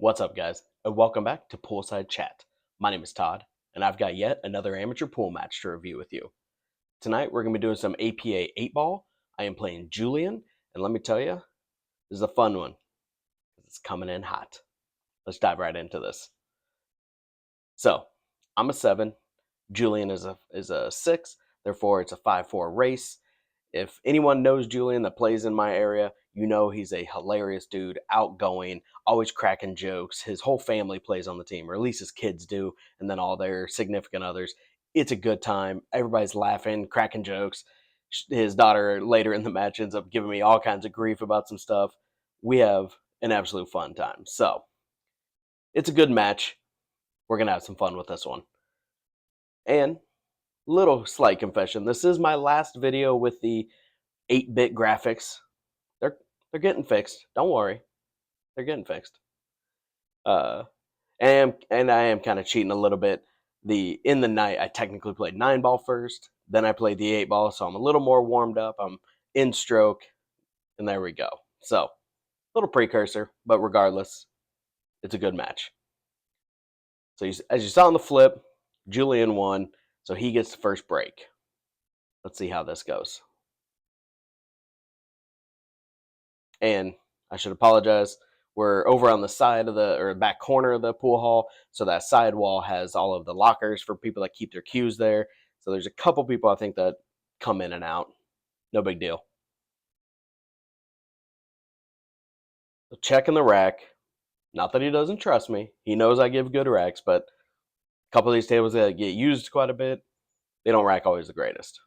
What's up, guys, and welcome back to Poolside Chat. My name is Todd, and I've got yet another amateur pool match to review with you. Tonight, we're going to be doing some APA 8-ball. I am playing Julian, and let me tell you, this is a fun one. It's coming in hot. Let's dive right into this. So, I'm a 7. Julian is a 6. Therefore, it's a 5-4 race. If anyone knows Julian that plays in my area, you know he's a hilarious dude, outgoing, always cracking jokes. His whole family plays on the team, or at least his kids do, and then all their significant others. It's a good time. Everybody's laughing, cracking jokes. His daughter later in the match ends up giving me all kinds of grief about some stuff. We have an absolute fun time. So, it's a good match. We're going to have some fun with this one. And little slight confession, this is my last video with the 8-bit graphics. They're getting fixed. Don't worry, they're getting fixed. And I am kind of cheating a little bit. In the night, I technically played 9-ball first, then I played the 8-ball, so I'm a little more warmed up. I'm in stroke, and there we go. So, little precursor, but regardless, it's a good match. So as you saw on the flip, Julian won, so he gets the first break. Let's see how this goes. And I should apologize. We're over on the side of the back corner of the pool hall, so that side wall has all of the lockers for people that keep their cues there. So there's a couple people I think that come in and out. No big deal. So checking the rack. Not that he doesn't trust me. He knows I give good racks, but a couple of these tables that get used quite a bit, they don't rack always the greatest.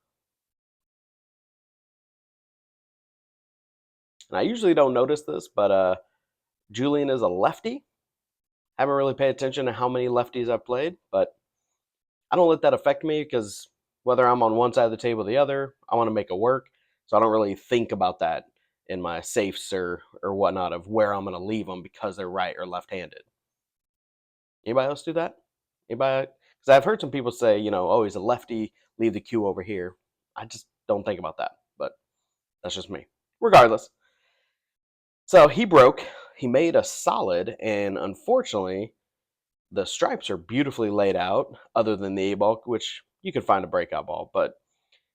And I usually don't notice this, but Julian is a lefty. Haven't really paid attention to how many lefties I've played, but I don't let that affect me because whether I'm on one side of the table or the other, I want to make it work. So I don't really think about that in my safes or whatnot of where I'm going to leave them because they're right or left-handed. Anybody else do that? Anybody? Because I've heard some people say, oh, he's a lefty, leave the cue over here. I just don't think about that, but that's just me. Regardless. So he broke. He made a solid, and unfortunately, the stripes are beautifully laid out, other than the A-ball, which you can find a breakout ball, but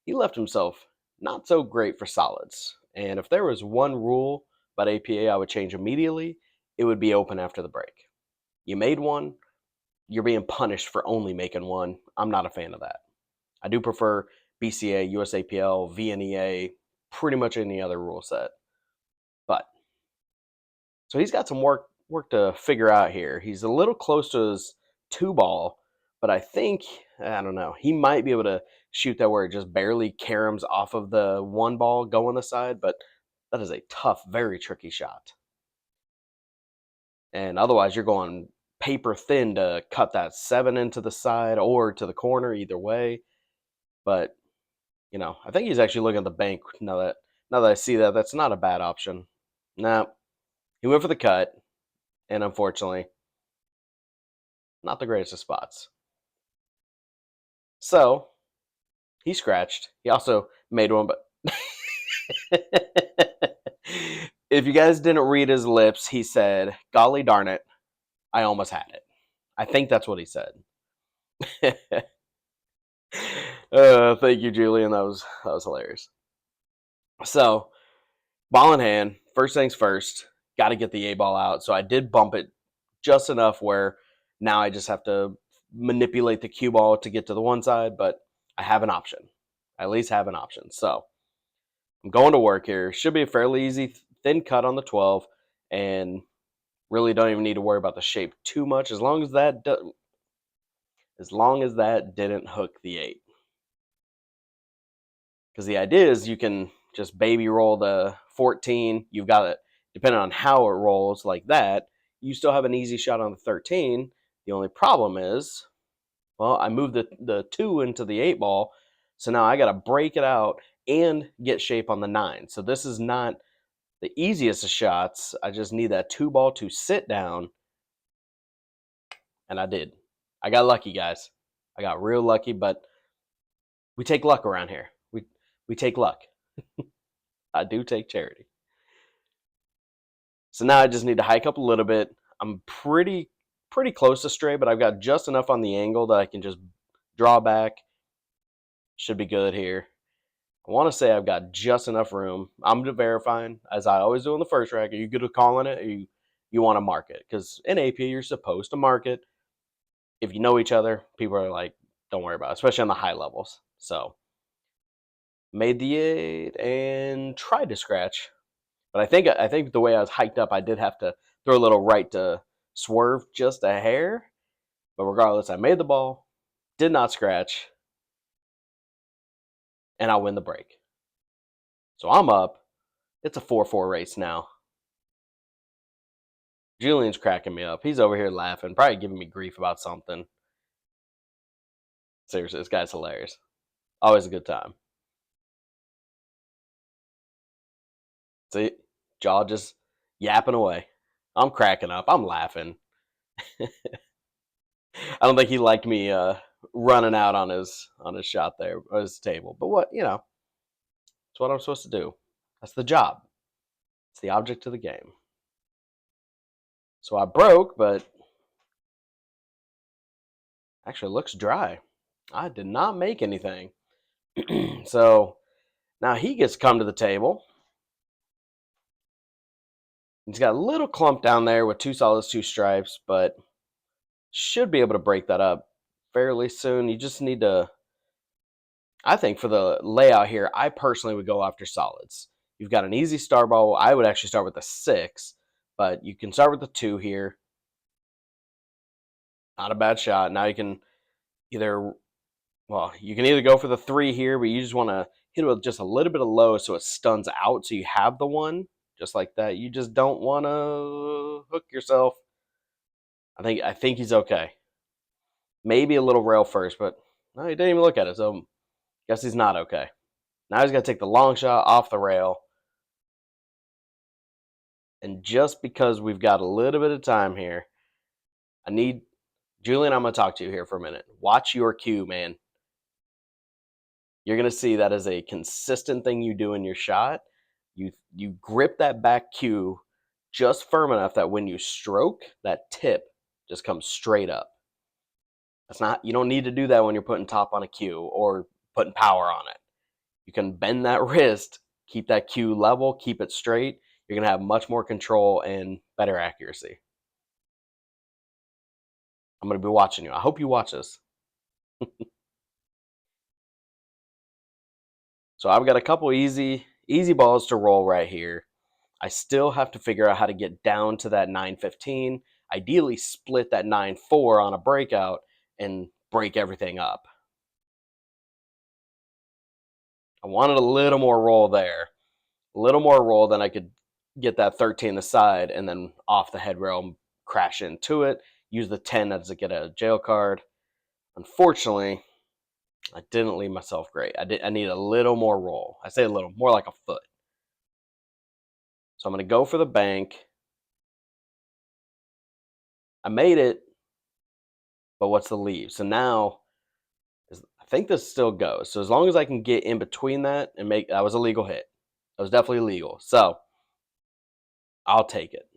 he left himself not so great for solids. And if there was one rule about APA I would change immediately, it would be open after the break. You made one, you're being punished for only making one. I'm not a fan of that. I do prefer BCA, USAPL, VNEA, pretty much any other rule set. But so he's got some work to figure out here. He's a little close to his 2-ball, but I think, I don't know, he might be able to shoot that where it just barely caroms off of the 1-ball going the side, but that is a tough, very tricky shot. And otherwise, you're going paper thin to cut that 7 into the side or to the corner, either way. But, I think he's actually looking at the bank now that I see that. That's not a bad option. Nah, he went for the cut. And unfortunately, not the greatest of spots. So, he scratched. He also made one, but if you guys didn't read his lips, he said, "Golly darn it, I almost had it." I think that's what he said. Thank you, Julian. That was hilarious. So, ball in hand, first things first, got to get the A-ball out. So I did bump it just enough where now I just have to manipulate the cue ball to get to the one side, but I have an option. I at least have an option. So I'm going to work here. Should be a fairly easy thin cut on the 12, and really don't even need to worry about the shape too much as long as that didn't hook the 8. Because the idea is you can just baby roll the 14. You've got it, depending on how it rolls like that, you still have an easy shot on the 13. The only problem is, well, I moved the 2 into the 8-ball, so now I got to break it out and get shape on the 9. So this is not the easiest of shots. I just need that 2-ball to sit down, and I did. I got lucky, guys. I got real lucky, but we take luck around here. We take luck. I do take charity. So now I just need to hike up a little bit. I'm pretty close to straight, but I've got just enough on the angle that I can just draw back. Should be good here. I want to say I've got just enough room. I'm verifying, as I always do in the first rack. Are you good at calling it, or you want to mark it? Because in AP, you're supposed to mark it. If you know each other, people are like, don't worry about it, especially on the high levels. So, made the 8 and tried to scratch. But I think the way I was hiked up, I did have to throw a little right to swerve just a hair. But regardless, I made the ball, did not scratch, and I win the break. So I'm up. It's a 4-4 race now. Julian's cracking me up. He's over here laughing, probably giving me grief about something. Seriously, this guy's hilarious. Always a good time. See, Jaw just yapping away. I'm cracking up. I'm laughing. I don't think he liked me running out on his shot there, or his table. But what, it's what I'm supposed to do. That's the job. It's the object of the game. So I broke, but actually looks dry. I did not make anything. So now he gets to come to the table. He's got a little clump down there with 2 solids, 2 stripes, but should be able to break that up fairly soon. You just need to, I think for the layout here, I personally would go after solids. You've got an easy start ball. I would actually start with a 6, but you can start with the 2 here. Not a bad shot. Now you can either, well, you can either go for the 3 here, but you just want to hit it with just a little bit of low so it stuns out so you have the 1, just like that. You just don't want to hook yourself. I think he's okay. Maybe a little rail first, but no, he didn't even look at it, so guess he's not okay. Now he's got to take the long shot off the rail. And just because we've got a little bit of time here, I need Julian, I'm going to talk to you here for a minute. Watch your cue, man. You're going to see that is a consistent thing you do in your shot. You grip that back cue just firm enough that when you stroke, that tip just comes straight up. That's not, you don't need to do that when you're putting top on a cue or putting power on it. You can bend that wrist, keep that cue level, keep it straight. You're going to have much more control and better accuracy. I'm going to be watching you. I hope you watch this. So I've got a couple easy balls to roll right here. I still have to figure out how to get down to that 9-15. Ideally split that 9-4 on a breakout and break everything up. I wanted a little more roll there. A little more roll, then I could get that 13 the side and then off the head rail, crash into it, use the 10 as to get a jail card. Unfortunately, I didn't leave myself great. I need a little more roll. I say a little, more like a foot. So I'm going to go for the bank. I made it, but what's the leave? So now, I think this still goes. So as long as I can get in between that and make, that was a legal hit. That was definitely legal. So I'll take it.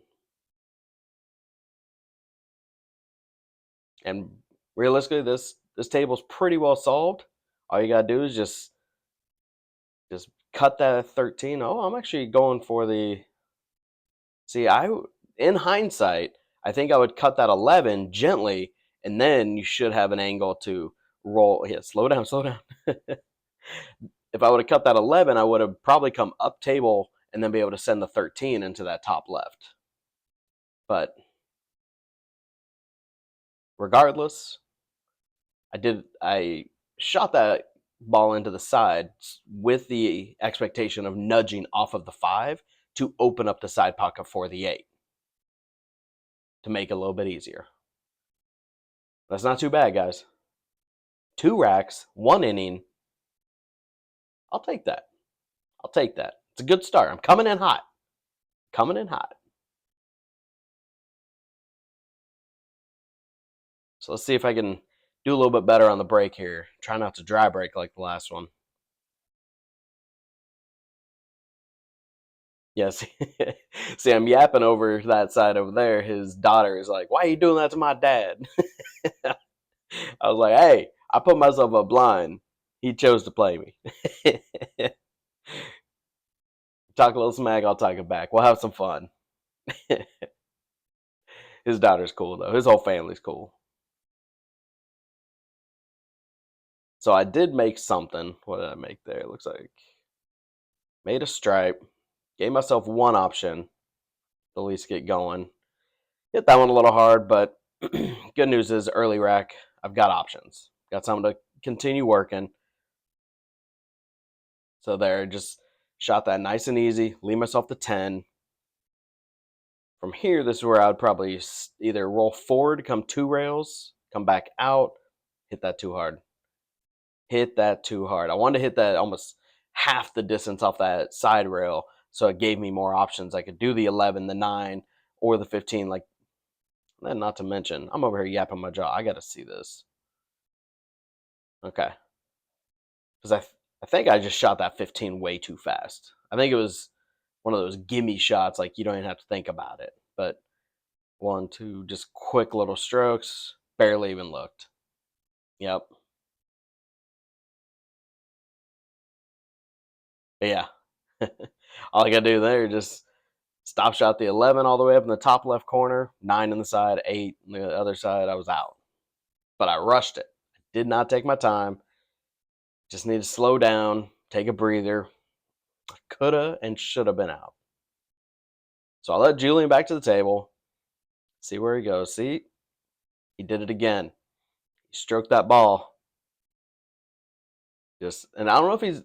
And realistically, this table's pretty well solved. All you gotta do is just cut that 13. Oh, I'm actually going for the. See, in hindsight, I think I would cut that 11 gently, and then you should have an angle to roll. Yeah, slow down, slow down. If I would have cut that 11, I would have probably come up table and then be able to send the 13 into that top left. But regardless, I shot that ball into the side with the expectation of nudging off of the 5 to open up the side pocket for the 8 to make it a little bit easier. That's not too bad, guys. 2 racks, 1 inning. I'll take that. I'll take that. It's a good start. I'm coming in hot. Coming in hot. So let's see if I can do a little bit better on the break here. Try not to dry break like the last one. Yes. See, I'm yapping over that side over there. His daughter is like, "Why are you doing that to my dad?" I was like, "Hey, I put myself up blind. He chose to play me." Talk a little smack, I'll talk it back. We'll have some fun. His daughter's cool though. His whole family's cool. So I did make something. What did I make there? It looks like made a stripe. Gave myself one option to at least get going. Hit that one a little hard, but good news is early rack, I've got options. Got something to continue working. So there, just shot that nice and easy. Leave myself to 10. From here, this is where I would probably either roll forward, come 2 rails, come back out, hit that too hard. Hit that too hard. I wanted to hit that almost half the distance off that side rail, so it gave me more options. I could do the 11, the 9, or the 15. Like, and not to mention, I'm over here yapping my jaw. I got to see this. Okay. Because I think I just shot that 15 way too fast. I think it was one of those gimme shots, like you don't even have to think about it. But one, two, just quick little strokes, barely even looked. Yep. But yeah. All I got to do there is just stop shot the 11 all the way up in the top left corner, 9 in the side, 8 on the other side. I was out. But I rushed it. I did not take my time. Just need to slow down, take a breather. Coulda and shoulda been out. So I let Julian back to the table, see where he goes. See, he did it again. He stroked that ball. Just, and I don't know if he's.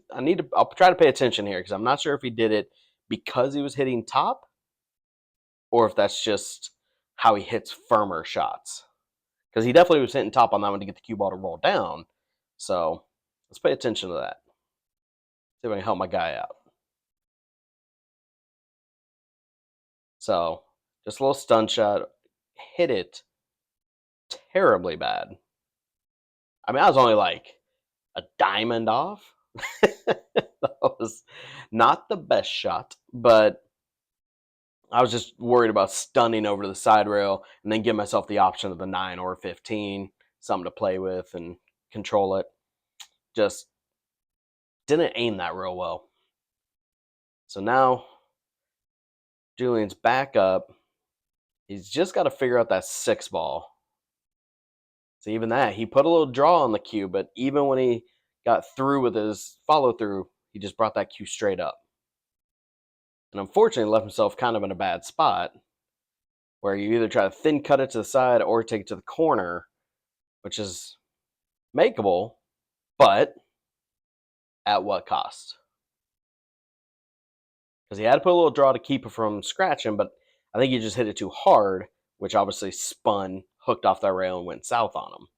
I'll try to pay attention here because I'm not sure if he did it because he was hitting top, or if that's just how he hits firmer shots. Because he definitely was hitting top on that one to get the cue ball to roll down. So let's pay attention to that. See if I can help my guy out. So just a little stun shot. Hit it terribly bad. I mean, I was only like a diamond off. That was not the best shot, but I was just worried about stunning over to the side rail and then give myself the option of the 9 or 15, something to play with and control it. Just didn't aim that real well. So now Julian's back up. He's just got to figure out that 6 ball. So even that, he put a little draw on the cue, but even when he got through with his follow through, he just brought that cue straight up. And unfortunately left himself kind of in a bad spot where you either try to thin cut it to the side or take it to the corner, which is makeable, but at what cost? Because he had to put a little draw to keep it from scratching, but I think he just hit it too hard, which obviously spun, hooked off that rail, and went south on him.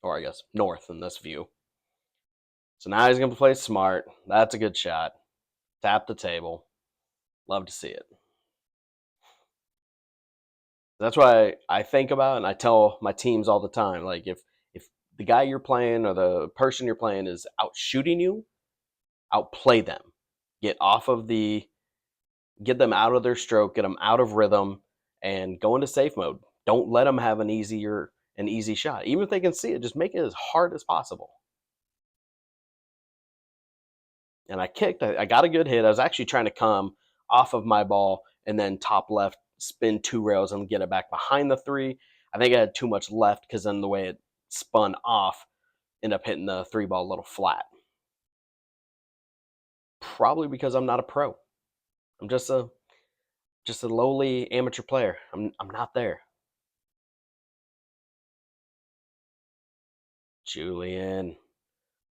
Or I guess north in this view. So now he's going to play smart. That's a good shot. Tap the table. Love to see it. That's why I think about and I tell my teams all the time, like if the guy you're playing or the person you're playing is out shooting you, outplay them. Get them out of their stroke, get them out of rhythm, and go into safe mode. Don't let them have an easy shot. Even if they can see it, just make it as hard as possible. And I kicked. I got a good hit. I was actually trying to come off of my ball and then top left, spin 2 rails and get it back behind the 3. I think I had too much left because then the way it spun off, ended up hitting the 3 ball a little flat. Probably because I'm not a pro. I'm just a lowly amateur player. I'm not there. Julian,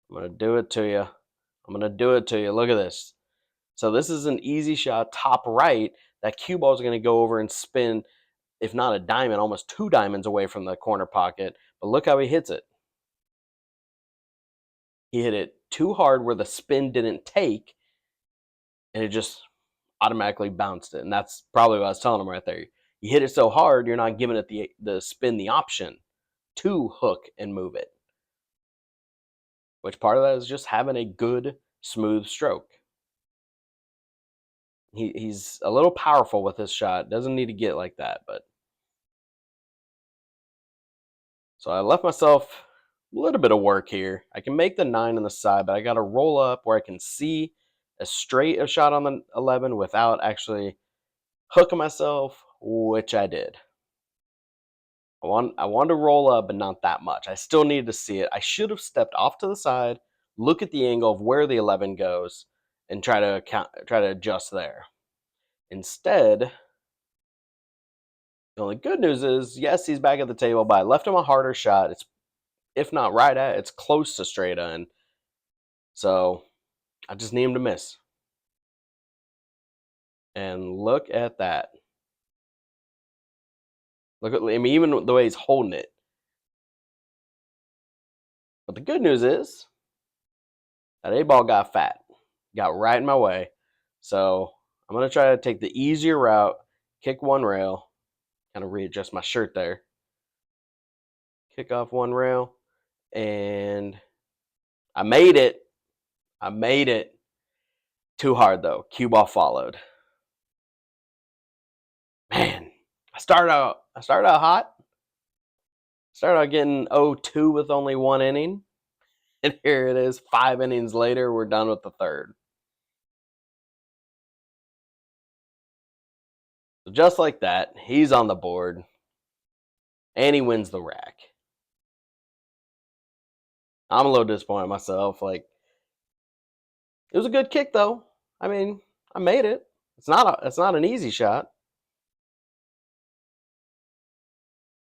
I'm gonna do it to you. I'm gonna do it to you. Look at this. So this is an easy shot, top right. That cue ball is gonna go over and spin, if not a diamond, almost 2 diamonds away from the corner pocket. But look how he hits it. He hit it too hard where the spin didn't take, and it just automatically bounced it. And that's probably what I was telling him right there. You hit it so hard, you're not giving it the spin the option to hook and move it. Which part of that is just having a good, smooth stroke. He's a little powerful with his shot. Doesn't need to get like that, but so I left myself a little bit of work here. I can make the 9 on the side, but I got to roll up where I can see a straight of shot on the 11 without actually hooking myself, which I did. I wanted to roll up, but not that much. I still needed to see it. I should have stepped off to the side, look at the angle of where the 11 goes, and try to adjust there. Instead, the only good news is, yes, he's back at the table, but I left him a harder shot. It's, if not right at, it's close to straight on. So I just need him to miss. And look at that. Look at, I mean, even the way he's holding it. But the good news is that A ball got fat, got right in my way. So I'm going to try to take the easier route, kick one rail, kind of readjust my shirt there, kick off one rail, and I made it. I made it. Too hard though. Cue ball followed. Man, I started out hot. Started out getting 0-2 with only one inning. And here it is, 5 innings later, we're done with the third. So just like that, he's on the board. And he wins the rack. I'm a little disappointed myself. Like, it was a good kick though. I mean, I made it. It's not an easy shot.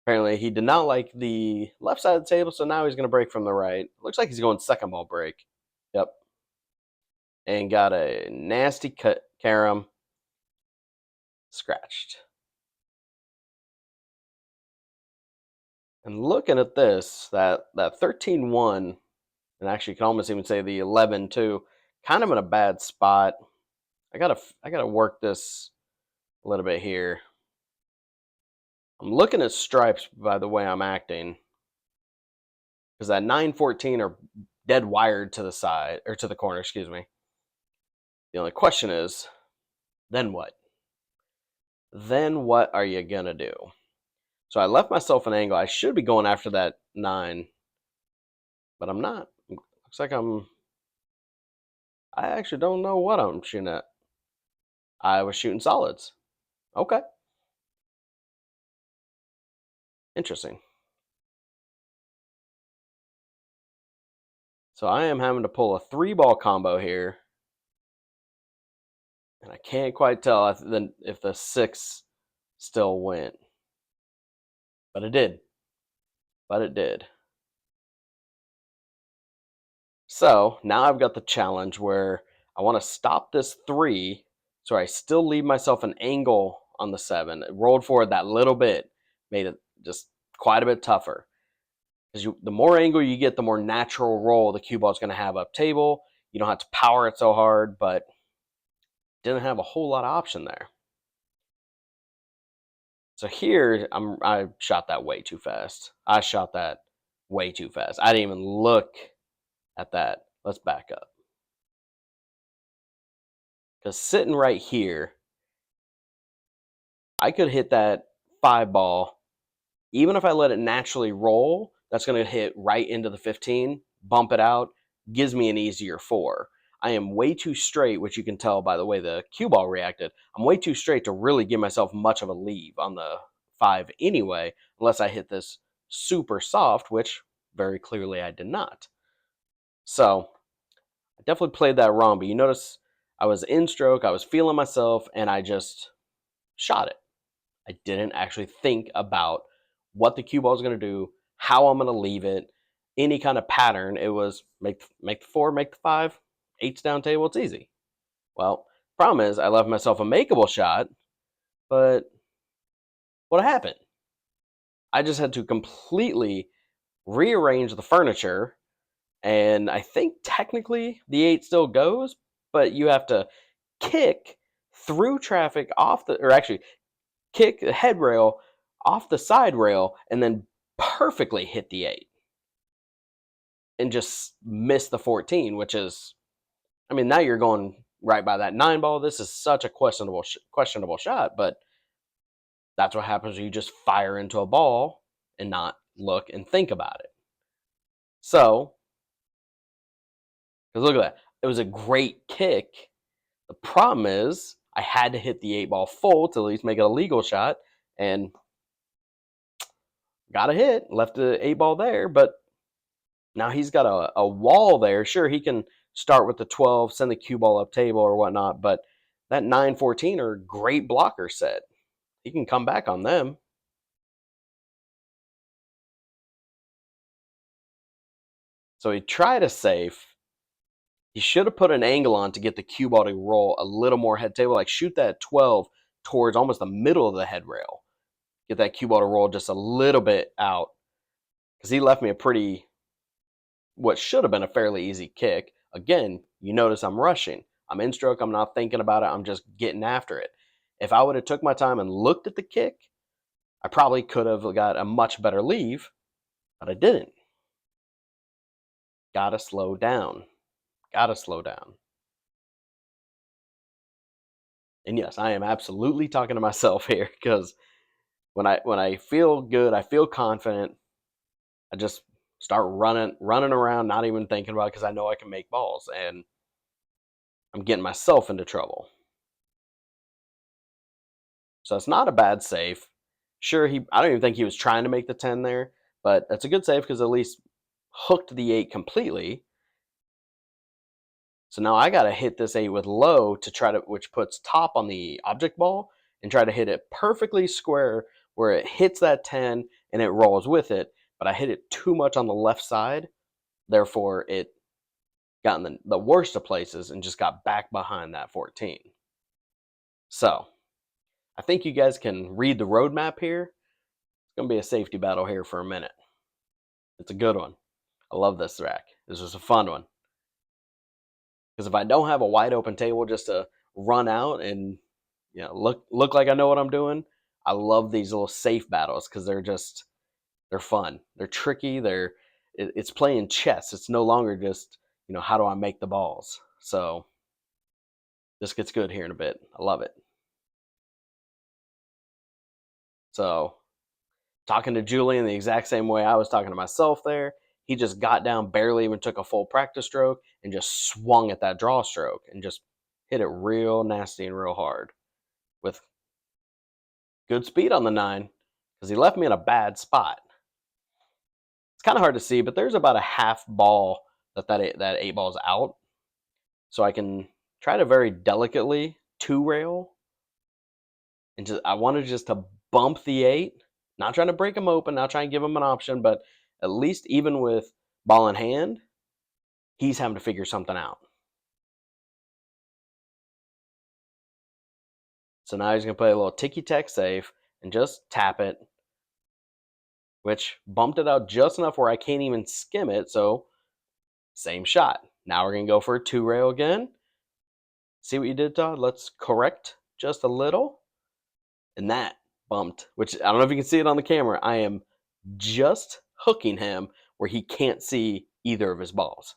Apparently, he did not like the left side of the table, so now he's going to break from the right. Looks like he's going second ball break. Yep. And got a nasty cut carom. Scratched. And looking at this, that 13-1, and actually you can almost even say the 11-2, kind of in a bad spot. I gotta work this a little bit here. I'm looking at stripes by the way I'm acting, because that 9-14 are dead wired to the side, or to the corner, excuse me. The only question is, then what? Then what are you gonna do? So I left myself an angle. I should be going after that 9, but I'm not. Looks like I actually don't know what I'm shooting at. I was shooting solids. Okay. Interesting. So I am having to pull a 3-ball combo here. And I can't quite tell if the 6 still went. But it did. But it did. So now I've got the challenge where I want to stop this 3 so I still leave myself an angle on the 7. It rolled forward that little bit, made it just quite a bit tougher. Because the more angle you get, the more natural roll the cue ball is going to have up table. You don't have to power it so hard, but didn't have a whole lot of option there. So here, I shot that way too fast. I shot that way too fast. I didn't even look at that. Let's back up. Because sitting right here, I could hit that 5-ball. Even if I let it naturally roll, that's going to hit right into the 15, bump it out, gives me an easier 4. I am way too straight, which you can tell by the way the cue ball reacted. I'm way too straight to really give myself much of a leave on the 5 anyway, unless I hit this super soft, which very clearly I did not. So I definitely played that wrong, but you notice I was in stroke, I was feeling myself, and I just shot it. I didn't actually think about what the cue ball is going to do, how I'm going to leave it, any kind of pattern. It was make the 4, make the 5, 8's down table, it's easy. Well, problem is I left myself a makeable shot, but what happened? I just had to completely rearrange the furniture, and I think technically the 8 still goes, but you have to kick through traffic off the, or actually kick the head rail off the side rail and then perfectly hit the 8 and just miss the 14, which is, I mean, now you're going right by that 9 ball. This is such a questionable shot, but that's what happens when you just fire into a ball and not look and think about it. So, because look at that. It was a great kick. The problem is I had to hit the 8 ball full to at least make it a legal shot, and got a hit, left the 8 ball there, but now he's got a wall there. Sure, he can start with the 12, send the cue ball up table or whatnot, but that 9-14 are great blocker set. He can come back on them. So he tried a safe. He should have put an angle on to get the cue ball to roll a little more head table, like shoot that 12 towards almost the middle of the head rail. Get that cue ball to roll just a little bit out, because he left me a pretty, what should have been a fairly easy kick. Again, you notice I'm rushing. I'm in stroke. I'm not thinking about it. I'm just getting after it. If I would have took my time and looked at the kick, I probably could have got a much better leave, but I didn't. Gotta slow down. Gotta slow down. And yes, I am absolutely talking to myself here, because when I feel good, I feel confident, I just start running around, not even thinking about it, because I know I can make balls, and I'm getting myself into trouble. So it's not a bad save. Sure, I don't even think he was trying to make the 10 there, but that's a good save because at least hooked the 8 completely. So now I got to hit this 8 with low to try to, which puts top on the object ball, and try to hit it perfectly square where it hits that 10 and it rolls with it. But I hit it too much on the left side. Therefore, it got in the worst of places and just got back behind that 14. So I think you guys can read the roadmap here. It's going to be a safety battle here for a minute. It's a good one. I love this rack. This was a fun one. Because if I don't have a wide open table just to run out and look like I know what I'm doing, I love these little safe battles because they're fun. They're tricky. It's playing chess. It's no longer just how do I make the balls. So this gets good here in a bit. I love it. So talking to Julian the exact same way I was talking to myself there. He just got down, barely even took a full practice stroke, and just swung at that draw stroke and just hit it real nasty and real hard with good speed on the 9, because he left me in a bad spot. It's kind of hard to see, but there's about a half ball that 8 ball's out. So I can try to very delicately 2 rail, and I wanted just to bump the 8, not trying to break him open, not trying to give him an option, but at least even with ball in hand, he's having to figure something out. So now he's going to play a little ticky-tack safe and just tap it, which bumped it out just enough where I can't even skim it. So same shot. Now we're going to go for a 2 rail again. See what you did, Todd? Let's correct just a little. And that bumped, which I don't know if you can see it on the camera. I am just hooking him where he can't see either of his balls.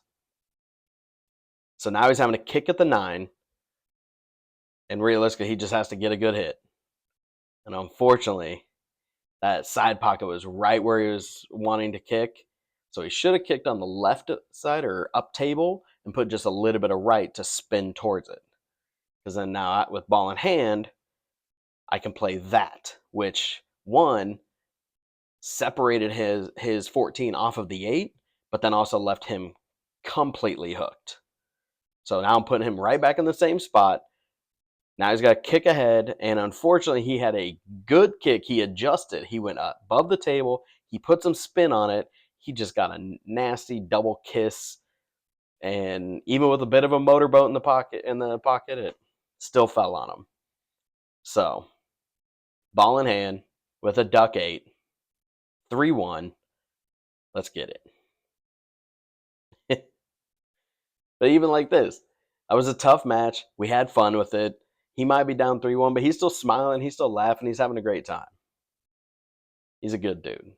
So now he's having to kick at the 9. And realistically, he just has to get a good hit. And unfortunately, that side pocket was right where he was wanting to kick. So he should have kicked on the left side or up table and put just a little bit of right to spin towards it. Because then now with ball in hand, I can play that, which one separated his 14 off of the 8, but then also left him completely hooked. So now I'm putting him right back in the same spot. Now he's got to kick ahead, and unfortunately, he had a good kick. He adjusted. He went above the table. He put some spin on it. He just got a nasty double kiss, and even with a bit of a motorboat in the pocket, it still fell on him. So, ball in hand with a duck 8, 3-1. Let's get it. But even like this, that was a tough match. We had fun with it. He might be down 3-1, but he's still smiling. He's still laughing. He's having a great time. He's a good dude.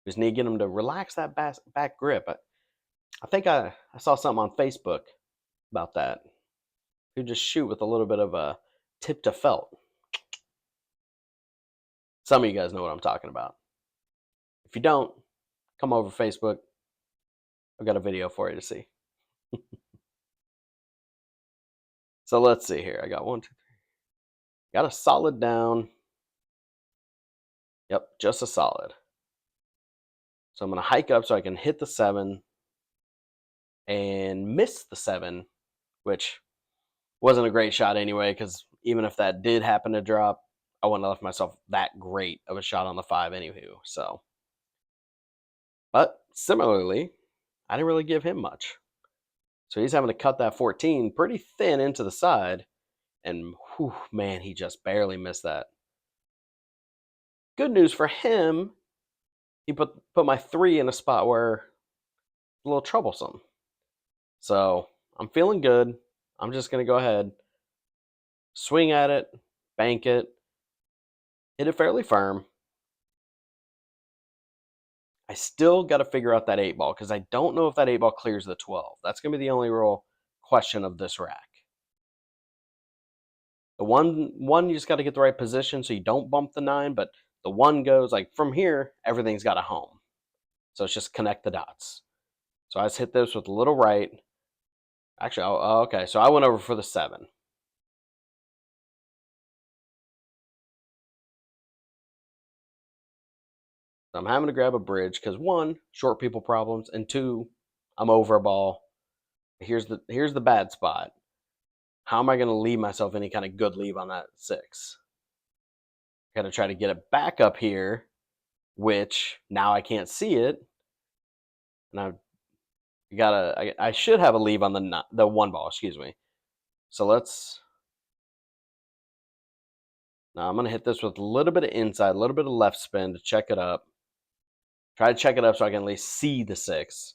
Just need to get him to relax that back grip. I think I saw something on Facebook about that. You just shoot with a little bit of a tip to felt. Some of you guys know what I'm talking about. If you don't, come over Facebook. I've got a video for you to see. So let's see here. I got 1, 2, 3. Got a solid down. Yep, just a solid. So I'm going to hike up so I can hit the 7 and miss the 7, which wasn't a great shot anyway, because even if that did happen to drop, I wouldn't have left myself that great of a shot on the 5 anywho. So, but similarly, I didn't really give him much. So he's having to cut that 14 pretty thin into the side. And whew, man, he just barely missed that. Good news for him, he put my 3 in a spot where it's a little troublesome. So I'm feeling good. I'm just going to go ahead, swing at it, bank it, hit it fairly firm. I still got to figure out that 8 ball because I don't know if that 8 ball clears the 12. That's going to be the only real question of this rack. The one you just got to get the right position so you don't bump the 9, but the 1 goes like from here, everything's got a home. So it's just connect the dots. So I just hit this with a little right. Actually, okay, so I went over for the 7. So I'm having to grab a bridge because 1, short people problems, and 2, I'm over a ball. Here's the bad spot. How am I going to leave myself any kind of good leave on that 6? Got to try to get it back up here, which now I can't see it, and I should have a leave on the 1 ball. Excuse me. So now I'm going to hit this with a little bit of inside, a little bit of left spin to check it up. Try to check it up so I can at least see the 6.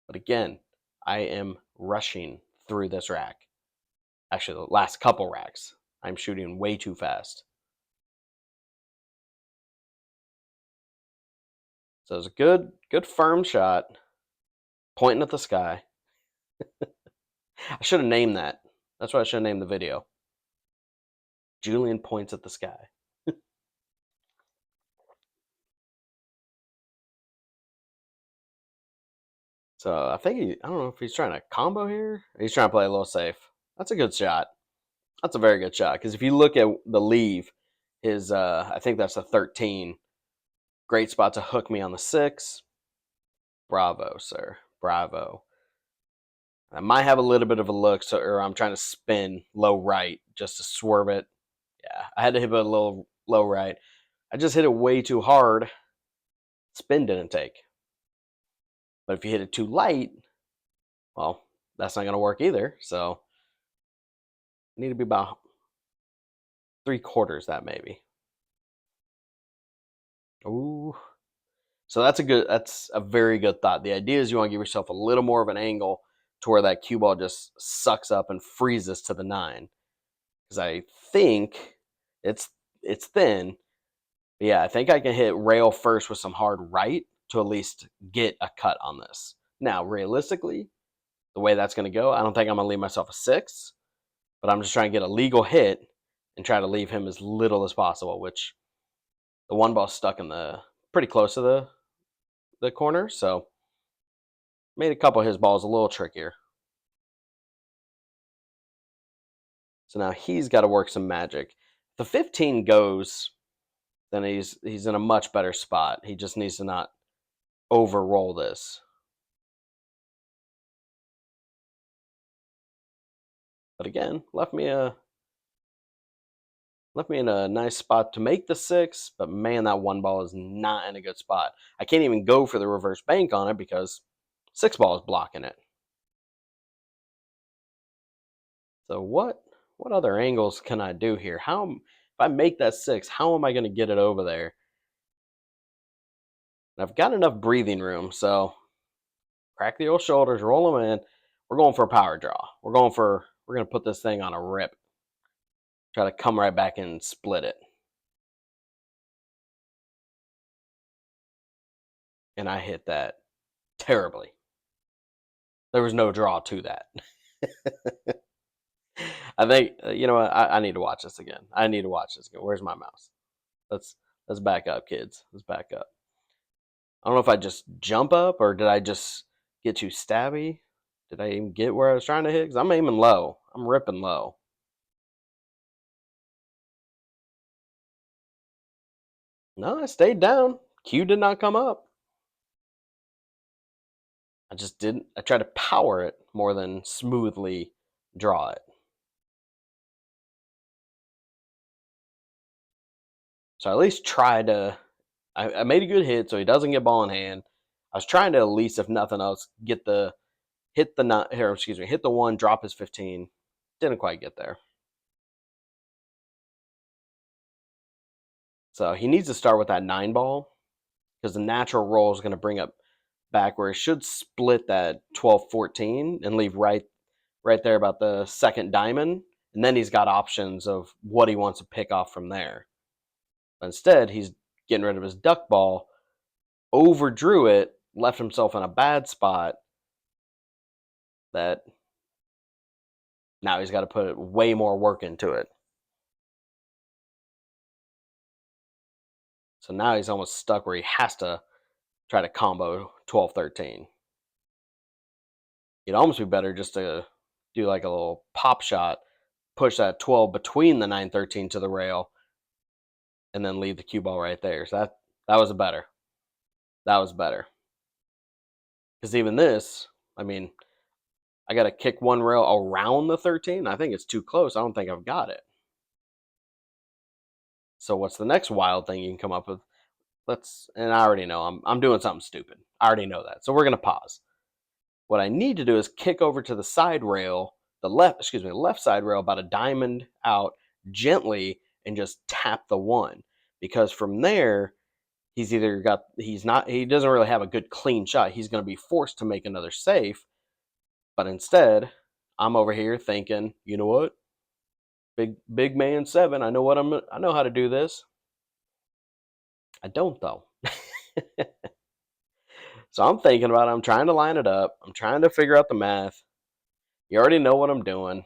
But again, I am rushing through this rack. Actually, the last couple racks, I'm shooting way too fast. So it's a good firm shot, pointing at the sky. I should have named that. That's what I should have named the video. Julian points at the sky. So I think I don't know if he's trying to combo here. Or he's trying to play a little safe. That's a good shot. That's a very good shot. Because if you look at the leave, his I think that's a 13. Great spot to hook me on the 6. Bravo, sir. Bravo. I might have a little bit of a look, or I'm trying to spin low right just to swerve it. Yeah, I had to hit it a little low right. I just hit it way too hard. Spin didn't take. But if you hit it too light, well, that's not going to work either. So I need to be about 3/4 that maybe. Ooh. So that's a very good thought. The idea is you want to give yourself a little more of an angle to where that cue ball just sucks up and freezes to the 9. Because I think it's thin. But yeah, I think I can hit rail first with some hard right to at least get a cut on this. Now, realistically, the way that's going to go, I don't think I'm going to leave myself a 6, but I'm just trying to get a legal hit and try to leave him as little as possible, which the 1 ball stuck in the pretty close to the corner, so made a couple of his balls a little trickier. So now he's got to work some magic. If the 15 goes, then he's in a much better spot. He just needs to not overroll this. But again, left me in a nice spot to make the 6, but man, that 1 ball is not in a good spot. I can't even go for the reverse bank on it because 6 ball is blocking it. So what other angles can I do here? If I make that 6, how am I going to get it over there? And I've got enough breathing room, so crack the old shoulders, roll them in. We're going for a power draw. We're going to put this thing on a rip. Try to come right back and split it. And I hit that terribly. There was no draw to that. I think you know what? I need to watch this again. I need to watch this again. Where's my mouse? Let's let's back up, kids. Let's back up. I don't know if I just jump up or did I just get too stabby? Did I even get where I was trying to hit? Because I'm aiming low. I'm ripping low. No, I stayed down. Q did not come up. I just didn't. I tried to power it more than smoothly draw it. So I at least tried to. I made a good hit, so he doesn't get ball in hand. I was trying to at least, if nothing else, get the hit the not here. Excuse me, hit the one, drop his 15. Didn't quite get there. So he needs to start with that 9 ball because the natural roll is going to bring up back where it should split that 12-14 and leave right there about the second diamond, and then he's got options of what he wants to pick off from there. But instead, he's getting rid of his duck ball, overdrew it, left himself in a bad spot that now he's got to put way more work into it. So now he's almost stuck where he has to try to combo 12-13. It'd almost be better just to do like a little pop shot, push that 12 between the 9-13 to the rail, and then leave the cue ball right there. So that was better. That was better. Because even this, I mean, I got to kick one rail around the 13. I think it's too close. I don't think I've got it. So what's the next wild thing you can come up with? And I already know I'm doing something stupid. I already know that. So we're going to pause. What I need to do is kick over to the side rail, the left side rail, about a diamond out gently, and just tap the 1. Because from there, he doesn't really have a good clean shot. He's going to be forced to make another safe. But instead, I'm over here thinking, you know what? Big man 7. I know how to do this. I don't though. So I'm thinking about it. I'm trying to line it up. I'm trying to figure out the math. You already know what I'm doing.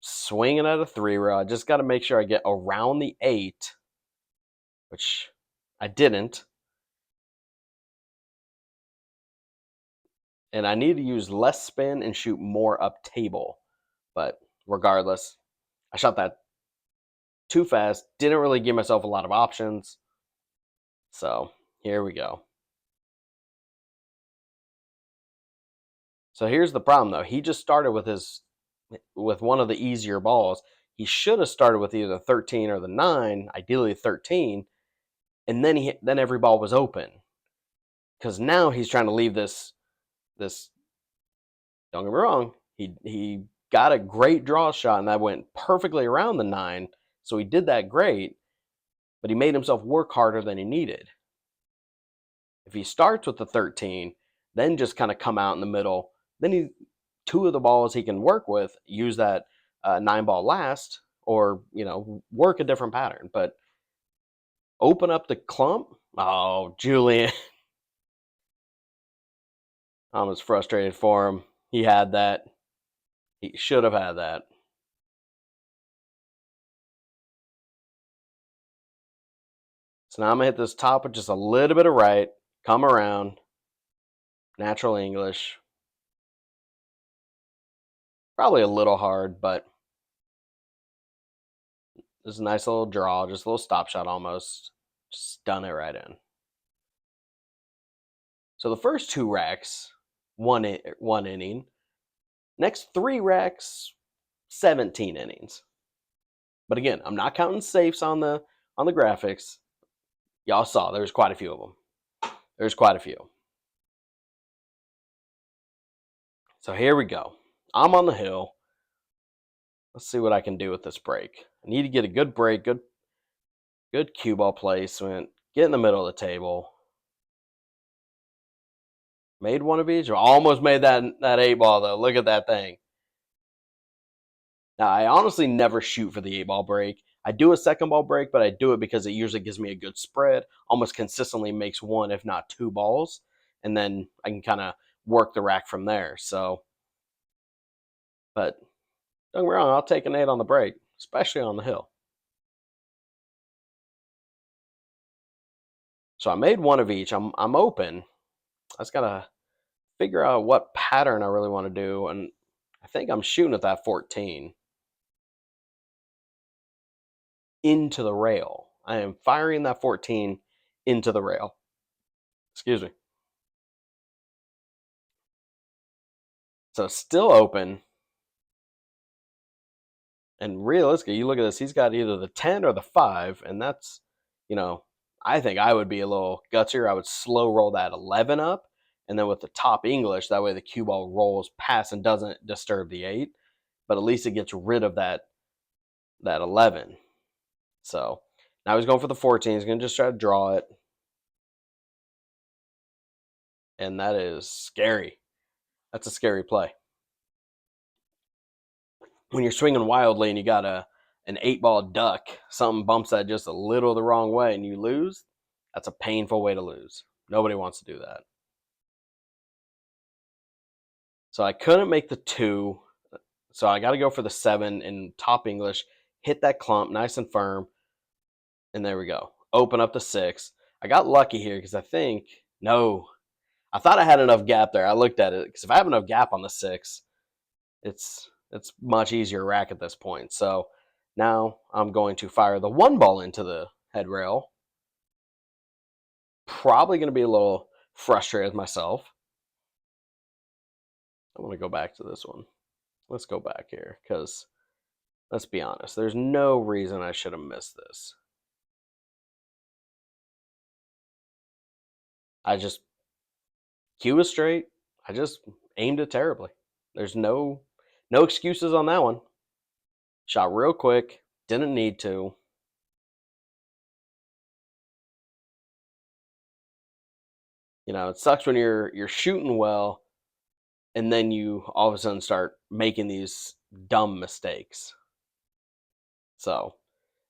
Swinging at a 3 rail. I just got to make sure I get around the 8, which I didn't. And I need to use less spin and shoot more up table. But regardless, I shot that too fast. Didn't really give myself a lot of options. So here we go. So here's the problem, though. He just started with one of the easier balls. He should have started with either the 13 or the 9, ideally 13, and then every ball was open. Because now he's trying to leave this. Don't get me wrong. He got a great draw shot, and that went perfectly around the 9. So he did that great, but he made himself work harder than he needed. If he starts with the 13, then just kind of come out in the middle, then 2 of the balls he can work with, use that 9 ball last, or work a different pattern. But open up the clump. Oh, Julian. I was frustrated for him. He had that. He should have had that. So now I'm going to hit this top with just a little bit of right, come around, natural English. Probably a little hard, but this is a nice little draw, just a little stop shot almost. Just stun it right in. So the first 2 racks, one inning. Next 3 racks, 17 innings. But again, I'm not counting safes on the graphics. Y'all saw there's quite a few of them. There's quite a few. So here we go. I'm on the hill. Let's see what I can do with this break. I need to get a good break, good cue ball placement, get in the middle of the table. Made one of each, or almost made that 8 ball though. Look at that thing. Now, I honestly never shoot for the 8 ball break. I do a second ball break, but I do it because it usually gives me a good spread, almost consistently makes 1, if not 2 balls. and then I can kind of work the rack from there. So, but don't get me wrong, I'll take an 8 on the break, especially on the hill. So I made one of each. I'm open. I just gotta figure out what pattern I really want to do, and I think I'm shooting at that 14 into the rail. I am firing that 14 into the rail. Excuse me. So still open. And realistically, you look at this, he's got either the 10 or the 5, and that's, I think I would be a little gutsier. I would slow roll that 11 up, and then with the top English, that way the cue ball rolls past and doesn't disturb the 8, but at least it gets rid of that 11. So now he's going for the 14. He's going to just try to draw it. And that is scary. That's a scary play. When you're swinging wildly and you got an 8-ball duck, something bumps that just a little the wrong way and you lose, that's a painful way to lose. Nobody wants to do that. So I couldn't make the 2, so I got to go for the 7 in top English, hit that clump nice and firm, and there we go. Open up the 6. I got lucky here because I thought I had enough gap there. I looked at it because if I have enough gap on the 6, it's much easier rack at this point. So now I'm going to fire the 1 ball into the head rail. Probably going to be a little frustrated myself. I want to go back to this one. Let's go back here because let's be honest. There's no reason I should have missed this. Cue was straight. I just aimed it terribly. There's no excuses on that one. Shot real quick. Didn't need to. It sucks when you're shooting well and then you all of a sudden start making these dumb mistakes. So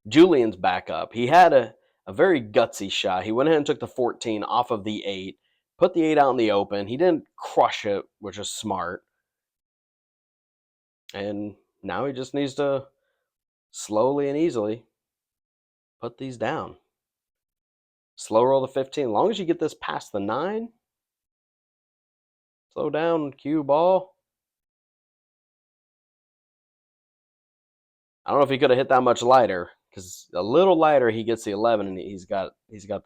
Julian's back up. He had a very gutsy shot. He went ahead and took the 14 off of the 8, put the 8 out in the open. He didn't crush it, which is smart. And now he just needs to slowly and easily put these down. Slow roll the 15. As long as you get this past the 9, slow down, cue ball. I don't know if he could have hit that much lighter, because a little lighter he gets the 11 and he's got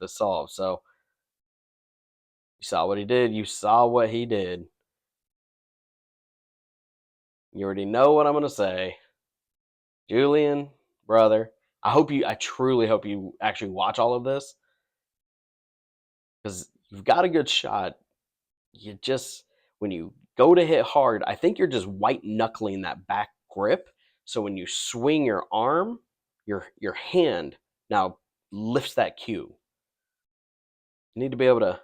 this solved. So you saw what he did. You saw what he did. You already know what I'm going to say. Julian, brother, I truly hope you actually watch all of this, because you've got a good shot. You just, when you go to hit hard, I think you're just white knuckling that back grip. So when you swing your arm, your hand now lifts that cue. You need to be able to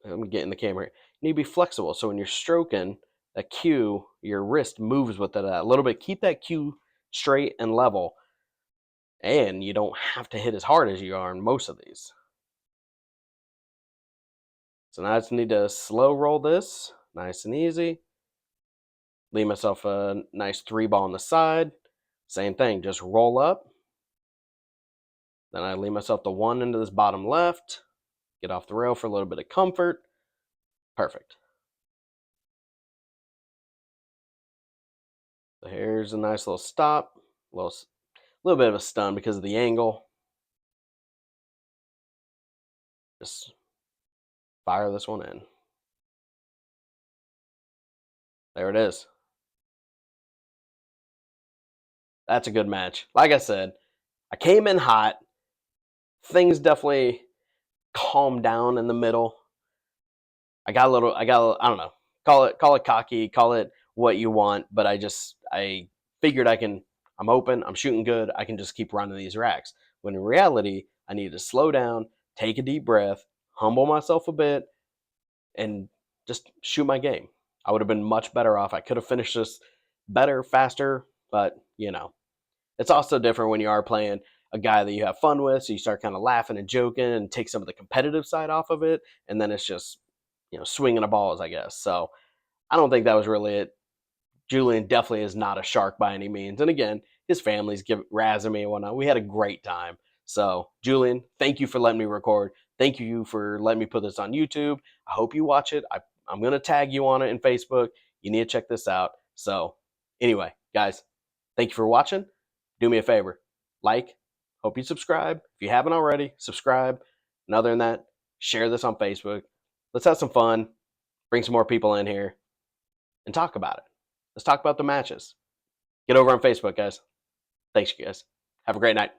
let me get in the camera here. You need to be flexible. So when you're stroking, that cue, your wrist moves with it a little bit. Keep that cue straight and level. And you don't have to hit as hard as you are in most of these. So now I just need to slow roll this, nice and easy. Leave myself a nice 3-ball on the side. Same thing, just roll up. Then I leave myself the 1 into this bottom left. Get off the rail for a little bit of comfort. Perfect. So here's a nice little stop. A little bit of a stun because of the angle. Just fire this one in. There it is. That's a good match. Like I said, I came in hot. Things definitely calmed down in the middle. I don't know. Call it cocky, call it what you want, but I figured I'm open, I'm shooting good, I can just keep running these racks. When in reality, I need to slow down, take a deep breath, humble myself a bit, and just shoot my game. I would have been much better off. I could have finished this better, faster, but it's also different when you are playing a guy that you have fun with, so you start kind of laughing and joking and take some of the competitive side off of it, and then it's just swinging of balls, I guess. So I don't think that was really it. Julian definitely is not a shark by any means. And again, his family's razzing me and whatnot. We had a great time. So, Julian, thank you for letting me record. Thank you for letting me put this on YouTube. I hope you watch it. I'm going to tag you on it in Facebook. You need to check this out. So, anyway, guys, thank you for watching. Do me a favor, like, hope you subscribe. If you haven't already, subscribe. And other than that, share this on Facebook. Let's have some fun, bring some more people in here, and talk about it. Let's talk about the matches. Get over on Facebook, guys. Thanks, you guys. Have a great night.